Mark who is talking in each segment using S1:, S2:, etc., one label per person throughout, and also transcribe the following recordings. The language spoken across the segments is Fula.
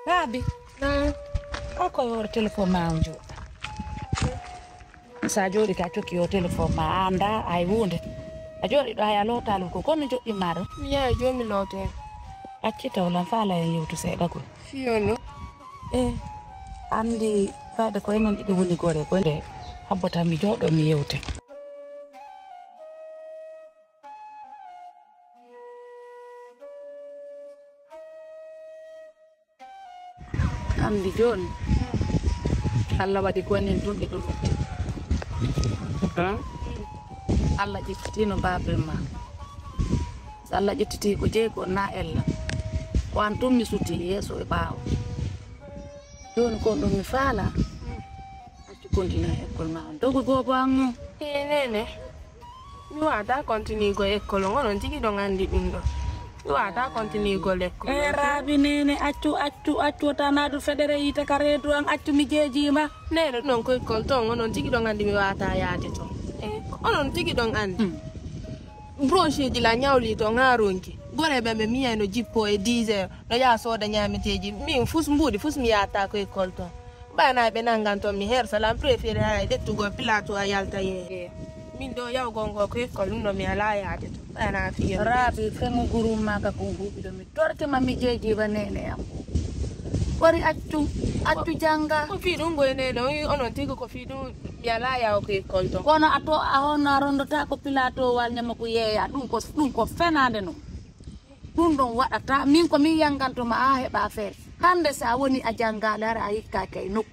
S1: Babi, ako your telephone ma unjo. Sa jodi ka choki your telephone ma anda ai wunde. A jodi do ay lota lu ko kono jodi maro.
S2: Ya jomi lote.
S1: Accita wala fala en yutu seeda ko.
S2: Fiyono.
S1: Andi faade ko en di woni gore ko de habota mi jodo mi yewte. Andi jon Allah wadi ko en dundi dum Allah jittino babel ma Allah jittiti ko jeego na ella wan tum mi suti yeso e baawo jon ko dum mi faala accu continue école ma dogo gobo an
S2: nene mi wada continue go école ngono tigi do ngandi dum do mi wada continue go l'école
S1: rabi nene accu tanadu federe yite karedu an accu mi jeejima
S2: nene non ko école to ngono tigi do ngandi mi wata yaade to onon tigi don andi broche di la nyawli to ngaronki gore be me mi no jippo e 10h no ya soda nyamiteji min fus mbudi fus mi yata ko école to bana be nanganto mi her salam préféré hay de to go pilato ayalta ye min do yaw gongo ko école no mi ala yaade to bana fi
S1: rabi fengo guru maga ko bubi do mi torte ma mi jeeji ba nene am wari accu janga
S2: ko fi dum go nene onon tigi ko fi dum yala ya ko école to
S1: kono ato ahona rondota ko pilato wal nyama ko yeya dum ko fenande no dum don wadata min ko mi yanganto ma a heba affaire hande sa woni a jangale ara ayika kay nokku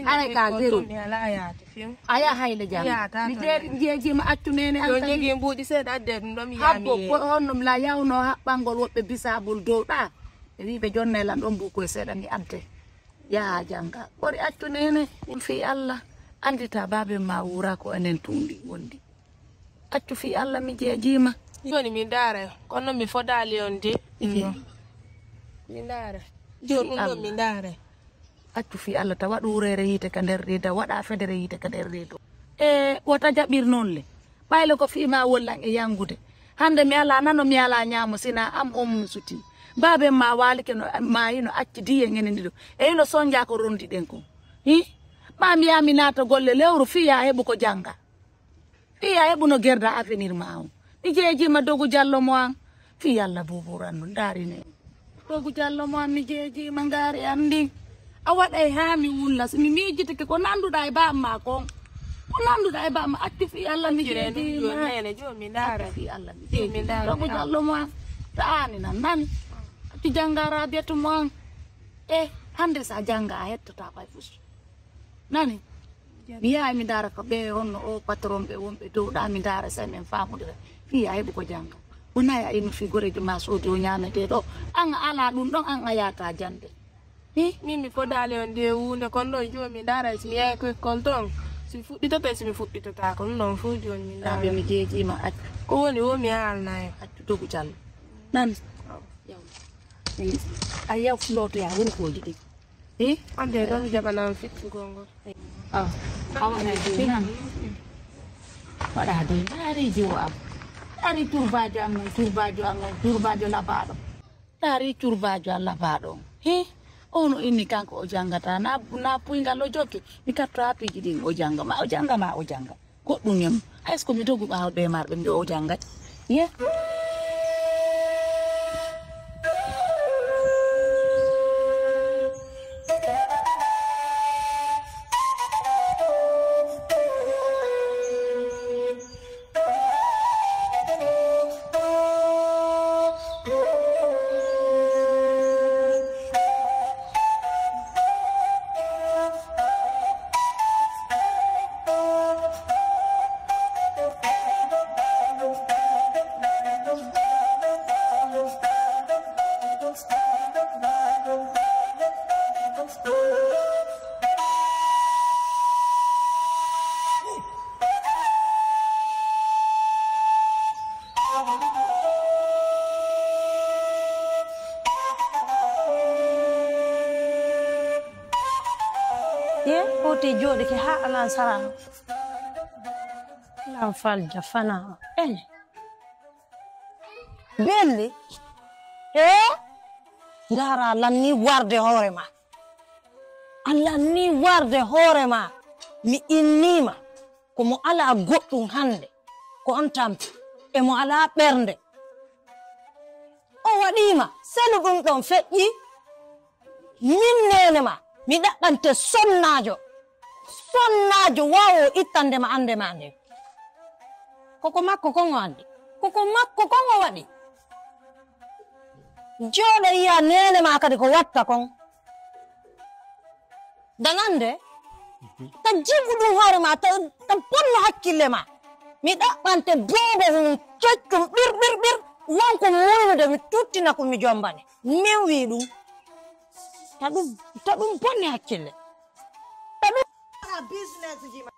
S1: ara ka zero
S2: mi ala ya to fi
S1: aya hayle jam mi jeeji ma accu nene
S2: an tan jegi mbudi seda de dum mi
S1: yami habbo ko honnom la yawno habbangol wobbe bisabul dowda wi be jonnelan don bu ko seda mi adde ya janga wori accu nene fi Allah andita babe ma wura ko enen tundi wondi accu fi Allah mi jeejima
S2: joni mi dara kono mi fodali on de mi dara joni mi dara
S1: accu fi Allah ta wadu rere yite ka der rida wada federe yite ka der redo wota jabir non le baylo ko fi ma wollan e yangude hande mi ala nano mi ala nyaamo sina am suti babe ma wali ke no ma yino acci diye ngene ndido no sonja ko rondi den ko mami aminata golle lewru fiya hebu ko janga fiya hebu no gerda avenir maaw jeeji ma dogu jallo mo an fi yalla buburan no dari ne dogu jallo mo mi jeeji ma ngari andi a waday ha mi wulla mi mijite ko nanduda e ba ma ko nanduda e ba ma atti fi yalla mi jeeji ma
S2: nene jo mi dara
S1: fi yalla mi jeeji mi dara dogu jallo mo an taani nan atti jangara betu mo an hande sa janga hettota fay fus nani biya mi dara ko be honno o patron be wonbe do da mi dara sen en famude fi ay bu ko janga wona ya inu fi goreji ma so do nyaamete do an ala dum don an ayata jande
S2: mi fodale on de wunde kon do jo mi dara mi ay ko kolton si fuddi to mi fuddi to ta kon non fu jo mi dara
S1: be mi jeji ma acc
S2: ko woni o mi alna
S1: acc dogu jall nan yaw ayaw floto ya woni ko jidi
S2: ande don jabana fit gongo
S1: awa na dinan wada do dari jiwa dari turbajo labado dari turbajo labado ono inni kanko o jangata na puinga lo jokke mi katto apiji din o janga ma goddum yam haysko mi dogu baaw be marbe mi o jangata
S3: watti jodi ke ha alan sarano lan fal jafana belli dara lanni warde horema Allah ni warde horema mi innima ko mo ala goddum hande ko on tampi e mo ala bernde o wadima selu dum don feƴƴi min nene ma mi dabbante sonnajo wawo ittande ma ande ma ne koko makko ko ngandi koko makko ko wadi jole ya nene ma kadi ko watta kon danande ta jigudum hore ma ta ponno hakkille ma mi dabbante bobo coccum bir wonko wonde mi tuttina ko mi jombane min wi dum ta dum bonni hakkille ta dum business ji ma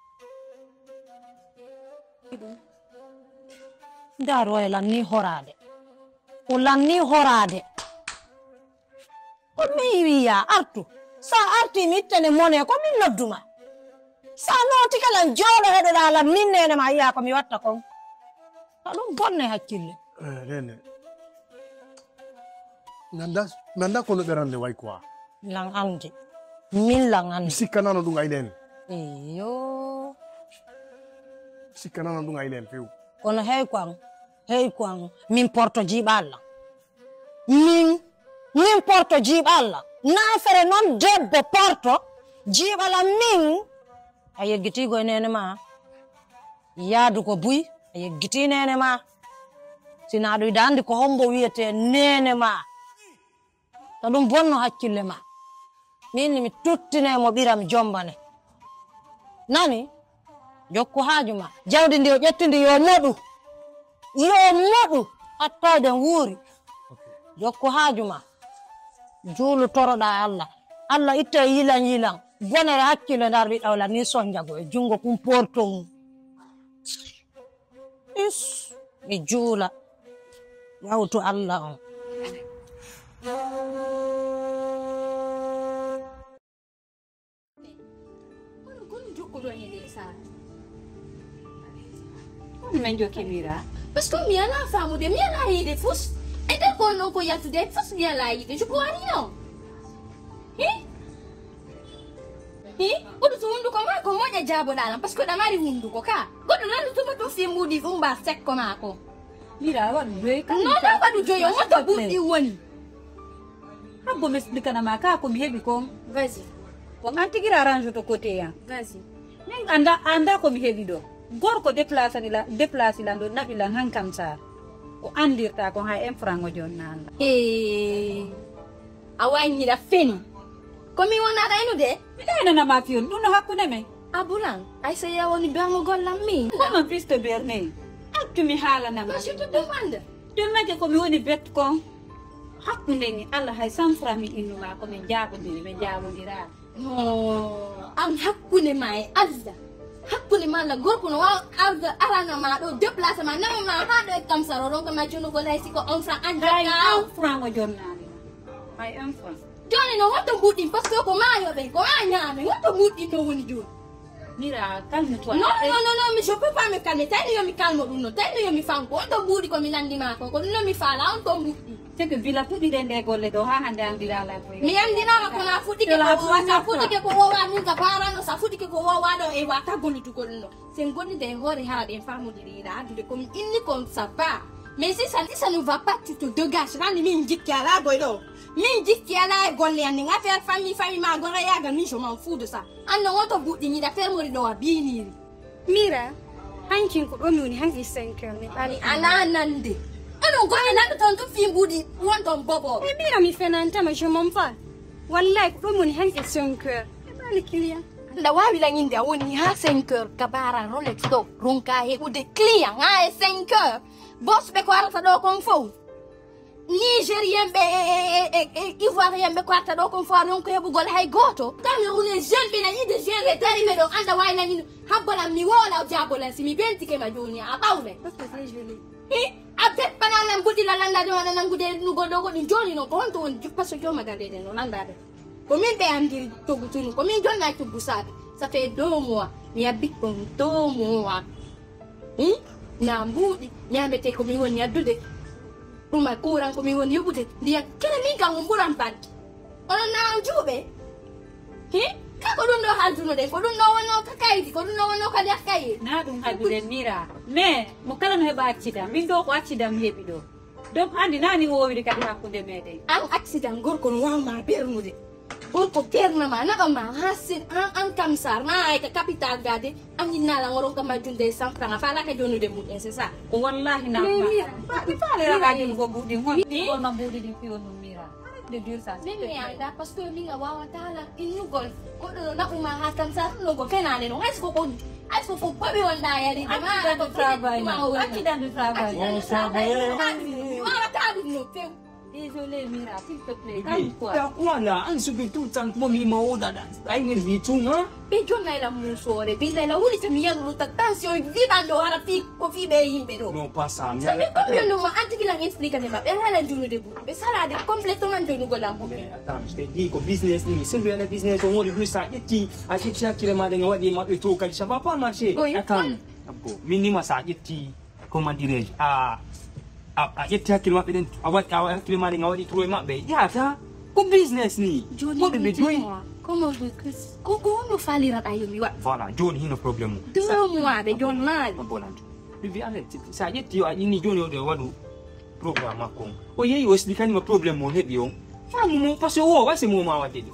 S3: daro e lanni horade o lanni horade ko mi wiya artu sa arti mittene mone ko min nodduma sa noti kala jolo hedo dala minnene ma iya ko mi watta kon ta dum bonne hakkille
S4: nene nanda ko no berande way quoi
S3: lang andi min lang andi
S4: sikkanano dum ayden
S3: iyo
S4: sikkanano dum ayden few
S3: kono hey kwang min porto jiballa min porto jiballa na fere non debbo porto jibala min ayeggiti go nene ma yaadu ko buy ayeggiti nene ma sina do dandi ko hombo wiete nene ma ta dum bonno hakkille ma min mi tuttine mo biram jombane nani jokku haajuma jawdi ndi o ƴettindi yo modu attade wuuri jokku haajuma juulu toroɗa Allah itta yilan bonere hakkille ndar ɓi ɗawla ni sonjago e jungo kum porton is mi juula yawtu Allah on
S5: men joki mira
S2: parce que mi ala famu de mi ala yide fus e de ko non ko yatu de fus mi ala yide je ko ani non odu to hundu ko ma ko moja jabo dala parce que da mari hundu ko ka godo nan to to fi mudi umba sekko mako
S5: mira wadu joy kan
S2: non non wadu joy o moto budi woni
S5: habbo mesdikana maka ko mi hebi ko
S2: vas-y
S5: ko antigira arrange to côté ya
S2: vas-y
S5: men anda ko mi hebi do gorko déplacer la do nabila hankam sa ko andirta ko hay enfrango jonnanga
S2: awani da feni komi wona da inu de
S5: bidana na ma fiyon duno hakune me
S2: abulan ay sa yawoni bango gollam mi
S5: ko ma piste berne aktu mi hala na ma
S2: je te demande
S5: demande ko mi woni bet ko hakkunde ni Allah hay sanfra mi inu ma ko men jaabondira
S2: am hakkune mai azza hakkune ma la gorko no wa arana ma do déplacement na ma ha do kam saro ron ko ma junu ko lay siko on fra anda
S5: ay frango jonnanga ay enfant
S2: joni no wato budi parce que ko ma yo be ko ma nyame wato budi no woni joni
S5: mira calme-toi
S2: non mais je peux pas me calmer tay yo mi calme dum no tay yo mi fanko wato budi ko mi landi ma ko no mi fala on to budi
S5: c'est que villa tout dire ndé golle do ha hande andira la ko
S2: mi andina ma ko na futi ke ko wa min ka para no sa futi ke ko wa do e wa ta golu to golno c'est ngoni de hore ha de famu dirira de comme inni comme ça pas mais si ça ne va pas tu te dégages rani min jikki ala boydo min jikki ala golle ani ngafel famille ma gora ya ga mi je m'en fous de ça anno woto buddi ni da fermori do abiniri
S6: mira hankin ko do mi woni hanki 5 heures ni bani
S2: ala nande ano ko ina to to fi budi won ton bobo
S6: e mira mi fenanta ma je m'en fous wallahi ko do mi woni hanki 5 heures bani client
S2: da wawi la nginde woni ha 5 heures kabara rolex do ronka he ude client ha 5 heures boss be ko arata do kon fo Nigérien be Ivoirien be ko arata do kon fo ron ko hebugol hay goto Camerounais jeune be na yide jeune tari me do anda way na ni habala mi wola jabola si mi benti ke ma joni a bawle
S6: parce que c'est joli
S2: abet banana mbudi la landa do na ngude nu godo go ni joni no ko on to parce que joma dande no nanda de ko min be andiri to gutunu ko min jonna to busabe Ça fait 2 mois. Mi habite pour 2 mois. Na mbudi nyamete ko mi woni addude ɗum a kuran ko mi woni yoɓude ndiya kene min kam on ɓuran badde onon na juuɓe kako ɗum ɗo haltunoɗen ko ɗum ɗo wonno ka kaydi ko ɗum ɗo wonno ka nder kayit
S5: na ɗum haldude mira mais mo kala no heɓa accident min ɗo ko accident mi heeɓi ɗo donc andi nani wowide kadi hakkude meɗen
S2: an accident gorko no wawma ɓernude gorko ɓernama naɓama ha sin an kam sar na ay ka capital gade an yinnala ngoron kam majjunde 100 francs falaka jonude muɗen c'est ça
S5: ko wallahi na mi faaleraɗin go ɓuuɗi gonno ɓuuɗi ɗin fiwo num mira de dur ça
S2: min mi anda par ce que min a wawatala innugol goɗɗo no naɓuma ha kam sar ɗunogo fenade noon hayso ko boɓe wonɗa yaride
S5: accident de travail accident de travail
S2: wawata ɗum no few
S5: désolé mira s'il te plaît calme-toi
S7: Voilà, an subi tout tan mo mi mo da ay ngel vi tunga.
S2: ɓe jonnayla mum soore billayla woni somi yaruta tension viɓan ɗo wara fi ko fi ɓe yimɓe ɗo
S7: Non pas ça.
S2: somi koɓiyonnuma antigilan expliqué ma ɓe haala junude ɓuuɗ ɓe salade complètement jonugolam ɓuuɓe
S7: Attends, je te dis que business ni, c'est le business on dit plus ça yetti, a yetti hakile ma de ngawadi ma be to kali ça va pas marcher.
S2: Oui,
S7: Attends. Minima ça yetti, comment dirais-je, a yetti hakile ma be den awat hakile ma de ngawadi trouver ma be. Ya ta, ko business ni. Mo be doing.
S2: comment ko no falirata yomi waɗ
S7: Voilà, John hino problème.
S2: 2 mois ɓe jonnaali
S7: Bolante. Vivi arrête, ça yetti a ini John yo de wadu programme makko. O yeyi o expliquer ma problème mo hebi on. Famu mo parce que o wa se mo ma wadi.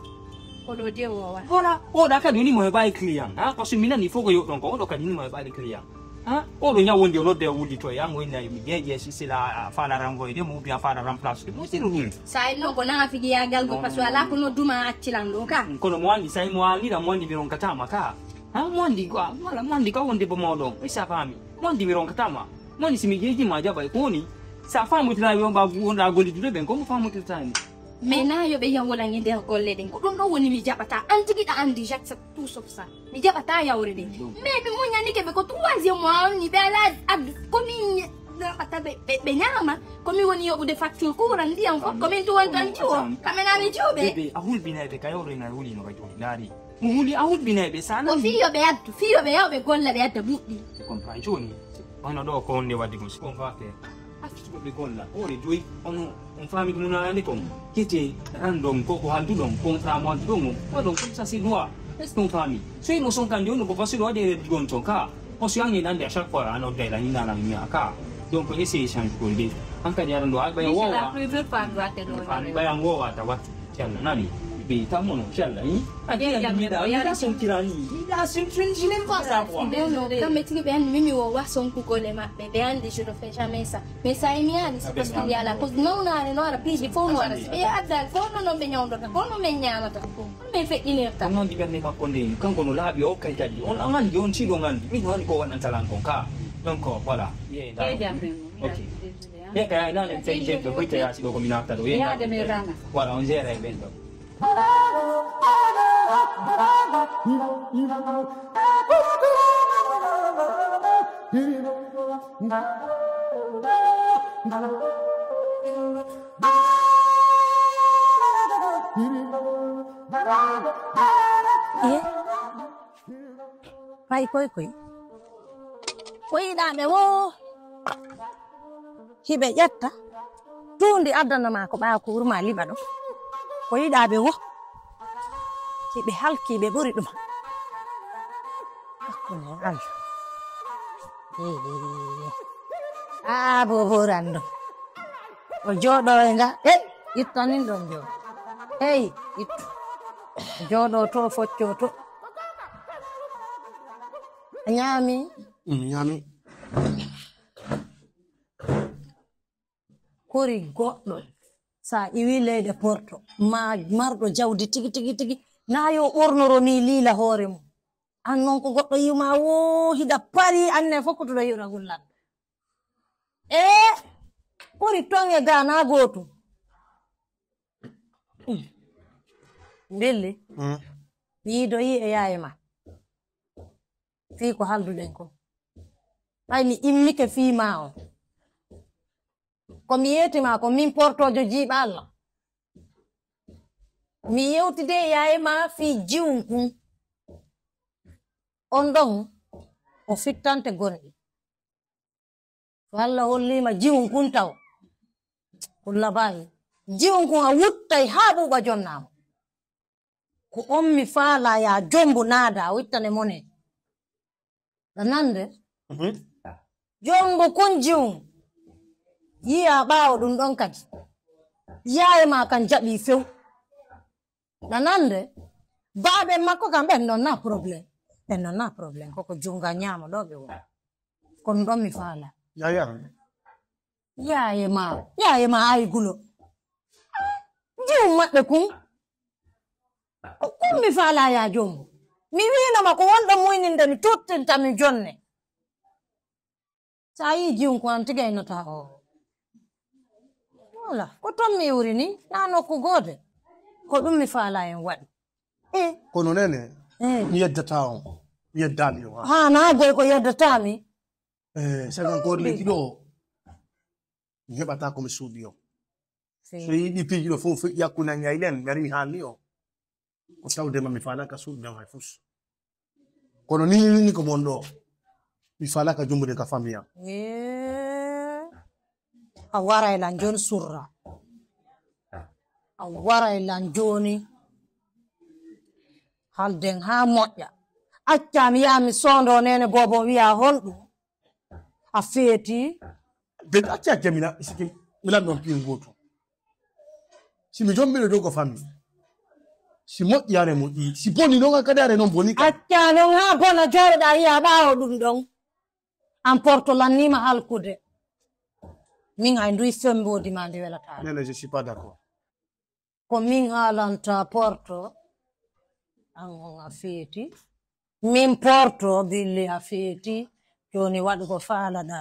S2: oɗo dewo wa
S7: Voilà, o da ka doni mo ba client. Ah, parce que mina ni faut que yo donc o do ka doni mo ba client. Ah, o do nya wonde o de wuli to ya ngo ina mi ye si c'est la fa la rango ide mo bien fa la remplace. Mo c'est lui.
S2: sa inno ko naga figiyagal go par ce que ala ko no duma accilan ɗo ka
S7: Kono mo andi sai mo ali da mo andi biron katama ka. Ah, mo andi kwa, wala mo andi ka wonde bo mo do. Isa fami. Mo andi biron katama. Mo ni simi yeji ma jaba ko ni. Sa fa mo tla yo ba wonda goli dude ben ko mo fa mo tla ni.
S2: mais na yoɓe yawolani nder golle ɗen ko ɗum ɗo woni mi jaɓata an tigiɗa andi j'accepte tout sauf ça mi jaɓata yawre ɗen mais ɓe muñanike ɓe ko 3e mois on ni ɓe ala addu komin ɗaɓata ɓe ñama komin woni yoɓude facture courant ndiyam fof komin tuwon tan jiwo kamenami jiwoɓe
S7: Bebe, a hulbinayɓe ka yawre na wuli no ka joni laari. Mo huli a hulbinayɓe sana.
S2: ko fiyoɓe addu fiyoɓe yawɓe golla ɓe adda ɓuɗɗi
S7: Tu comprends joni? Ono do ko onde wadi ko si on va faire. Afti be golla. Ore joyi on fami dum na ande ko. Kete random ko haldu dom contrat mo dum. Ko donc ça c'est droit. Est-ce qu'on famille? Sai mo son kan jono ko fasilo de gon tonka. O si angi nande a chaque fois ano de la ni na na mi aka. Donc essayer change ko de. Anka dia ndo alba yo
S5: c'est la
S7: wa.
S5: première fois que watte ɗo
S7: Fami ba yango wa ta wat. Tiana nani? Be ta mono challa yi. Adi ya mi da ya son tirani. Ya sin je n'aime pas ça quoi.
S2: kamɓe tigi ɓe andi mimi wo wa sonkugole maɓɓe ɓe andi je ne fais jamais ça mais sa emi ani c'est parce qu'il y a la cause nawnare no ara piiji fof no ara ɓe addal fof nonon ɓe ñawdota fof no min ñamata ɓe feƴƴinirta
S7: non di berne makko nden kanko no laaɓi o kay kadi on andi on ciɗo gandi min woni ko waɗantalan kon ka donc voilà ok ye kay nane tawi jeɓɓe boyta yaasi ɗo komi nafta ɗo
S5: yaade mi rana
S7: voilà on gére e ɓen ɗo
S3: Fay koy koyiɗaɓe wo hiɓe ƴetta tuundi addanama ko ɓawa ko wurma liɓa ɗo koyiɗaɓe wo hiɓe halki ɓe ɓuri ɗuma hakkude Allah a boboran ɗo o jooɗo e nga ittanin ɗon jooɗo hey ittu jooɗo to focco to a ñaami
S4: Nyami.
S3: kori goɗɗo sa iwi leyɗe porto ma marɗo jawdi tigi tigi tigi na yo ɓornoro mi liila hoore mum an noon ko goɗɗo yiwma wo hiɗa pari anne fof ko toɗo yiwra gullan kori tonge ga na gootum belli mi yiido yi e yaye ma fii ko halduɗen ko ɓay mi immike fiima o ko mi yeetima ko min portojo jiiɓa Allah mi yewtide yaye ma fii jiwum kum on ɗon o fittante gonɗi to Allah hollima jiwum kun taw kulla bayi jiwum kun a wuttay haa ɓuuɓa jonnamo ko on mi faala ya jombu naada a wittane mone ɗanande jombu kun jiwum yiya ɓaawo ɗum ɗon kadi yaye ma kan jaɓi few ɗanande baaɓe makko kam ɓen ɗon na probléme koko junga ñaama ɗo ɓe woni kono ɗon mi faala
S4: Yaya.
S3: yaye ma ay gulo jiwum maɓɓe kun mi faala ya jombu mi winoma ko wonɗo muyninde mi tottintami jonne sa yi jiwum ko an tigaynota o wala ko ton mi iwri ni na nokku goode ko ɗum mi faala en waɗi
S4: Kono nene. Mi yeddata on. Mi yeddami on.
S3: ha na boy ko yeddatami
S4: Sagan ko lekki ɗo. Mi heɓata komi suuɗi o. So yiɗi piiji ɗo fof yakkuna ñaylen mi ari hanni o. Ko tawdema mi falaka suuɗi hay fus. Kono ni ko mon ɗo. Mi falaka jumbude ka famille am.
S3: a wara e lan joni surra a wara e lan joni halden ha moƴƴa accami yami sondo nene bobo wiya honɗum a feeti
S4: Ben acca mina siki milan ɗon pin goto. Si mi jombiɗo dow ko famille. Si moƴƴi moƴƴi. Si boni noon kadi are noon boni ka.
S3: acca non ha bona joɗoɗa yiya ɓawo ɗum ɗon an portolannima halkude min hay nduy fembodi ma nde welata
S4: Nene je suis pas d'accord.
S3: ko min haalanta porto an on a feeti min porto bille a feeti joni waɗu ko faalaɗa